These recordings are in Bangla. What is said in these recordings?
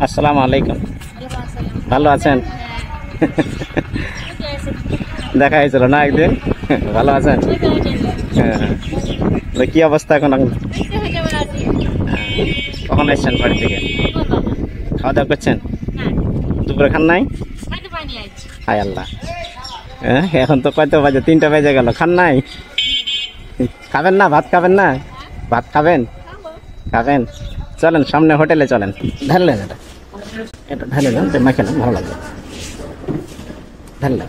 আসসালামু আলাইকুম। ভালো আছেন? দেখা হয়েছিল না একদিন? ভালো আছেন? হ্যাঁ। কি অবস্থা এখন? কখন এসছেন বাড়ি থেকে? খাওয়া দাওয়া করছেন? দুপুরে খান নাই? হায় আল্লাহ, এখন তো কয়টা বাজে? 3টা বেজে গেল, খান নাই? খাবেন না? ভাত খাবেন না? ভাত খাবেন? খাবেন, চলেন সামনে হোটেলে চলেন। ঢাললেন এটা, এটা ঢালে দেন, মাখে নেন, ভালো লাগবে। ঢাললেন,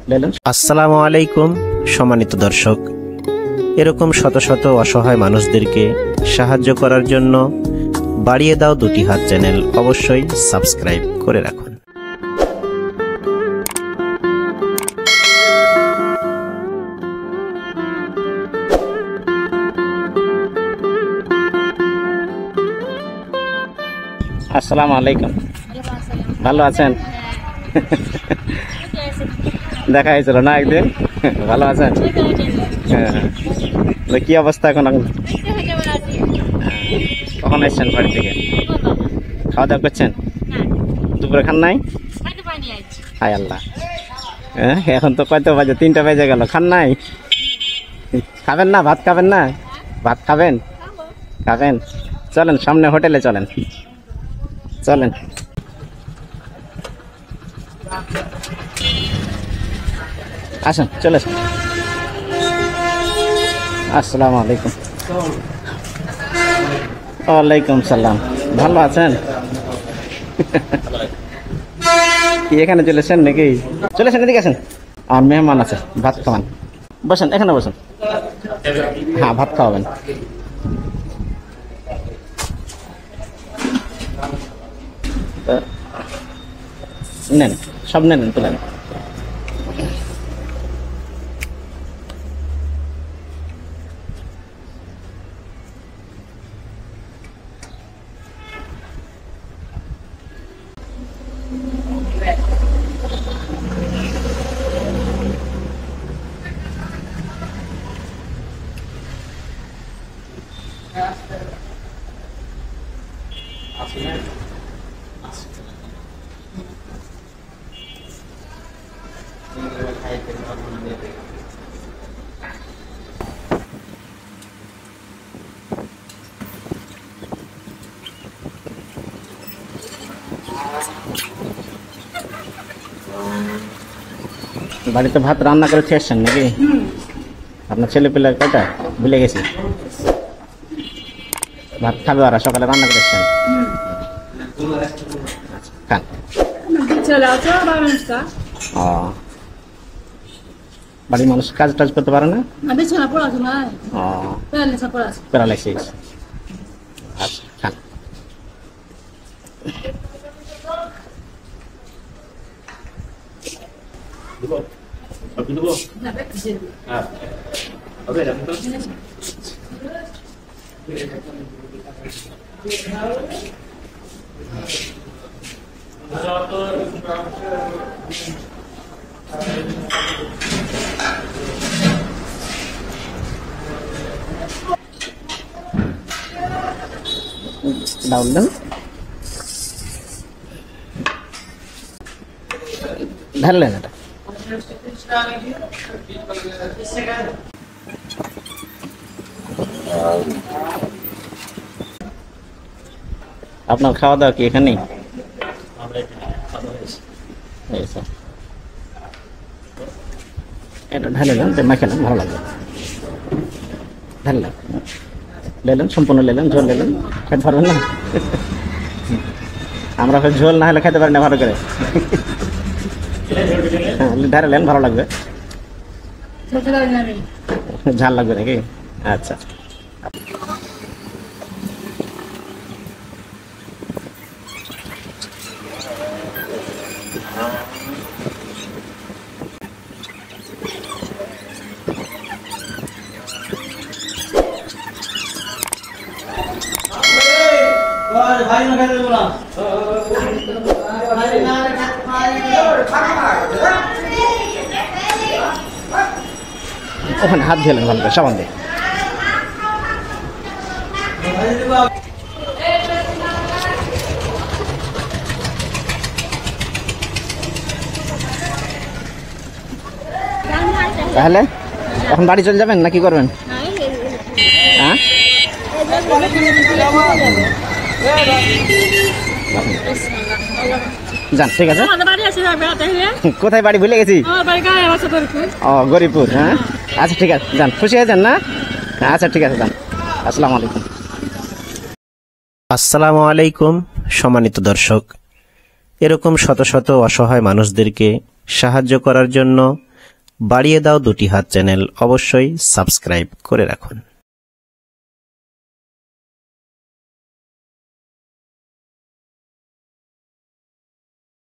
লেলেন। আসসালামু আলাইকুম সম্মানিত দর্শক, এরকম শত শত অসহায় মানুষদেরকে সাহায্য করার জন্য বাড়িয়ে দাও দুটি হাত চ্যানেল অবশ্যই সাবস্ক্রাইব করে রাখুন। আসসালামু আলাইকুম। ভালো আছেন? দেখা হয়েছিল না একদিন? ভালো আছেন? হ্যাঁ। কি অবস্থা এখন? কখন এসছেন বাড়ি থেকে? খাওয়া দাওয়া করছেন? দুপুরে খান নাই? হায় আল্লাহ, এখন তো কয়টা বাজে? 3টা বেজে গেল, খান নাই? খাবেন না? ভাত খাবেন না? ভাত খাবেন? খাবেন, চলেন সামনে হোটেলে চলেন। চলেন, আসেন, চলে আসেন। আসসালামু আলাইকুম। ওয়ালাইকুম সালাম। ভালো আছেন? কি এখানে চলেছেন নাকি? চলেছেন, এদিকে আসেন, আমার মেহমান আছে, ভাত খাওয়ান। বসেন, এখানে বসেন। হ্যাঁ, ভাত খাওয়াবেন। নেন, সব নেন, তুলেন। বাড়িতে ভাত রান্না করে খেয়ে আসছেন নাকি? আপনার ছেলে পেলে কয়টা? ভুলে গেছি। ভাত খাবে ওরা, সকালে রান্না করে এসছেন। খান। ও, বাড়ির মানুষ কাজ টাজ করতে পারে না? ও, প্যারালাইসিস। আচ্ছা, খান। ডাউন দেন, ঢাললেন এটা। আপনার খাওয়া দাওয়া কি এখানেই? এটা ঢালে নেন, মাখে নেন, ভালো লাগবে। ঢাললেন, লেলেন, সম্পূর্ণ লেলেন, ঝোল লেলেন। খেতে পারবেন না? আমরা ঝোল না হলে খেতে পারি না ভালো করে। হ্যাঁ, ঢালেন, ভালো লাগবে। ঝাল লাগবে নাকি? আচ্ছা। ওখানে হাত ধুলেন ভালো করে সাবান দিয়ে। তাহলে এখন বাড়ি চলে যাবেন না কি করবেন? হ্যাঁ যান, ঠিক আছে। কোথায় বাড়ি ভুলে গেছি? ও গরিপুর। হ্যাঁ আচ্ছা ঠিক আছে, যান, খুশি হয়ে যান না? আচ্ছা ঠিক আছে, যান। আসসালামু আলাইকুম। আসসালামু আলাইকুম সম্মানিত দর্শক, এরকম শত শত অসহায় মানুষদেরকে সাহায্য করার জন্য বাড়িয়ে দাও দুটি হাত চ্যানেল অবশ্যই সাবস্ক্রাইব করে রাখুন।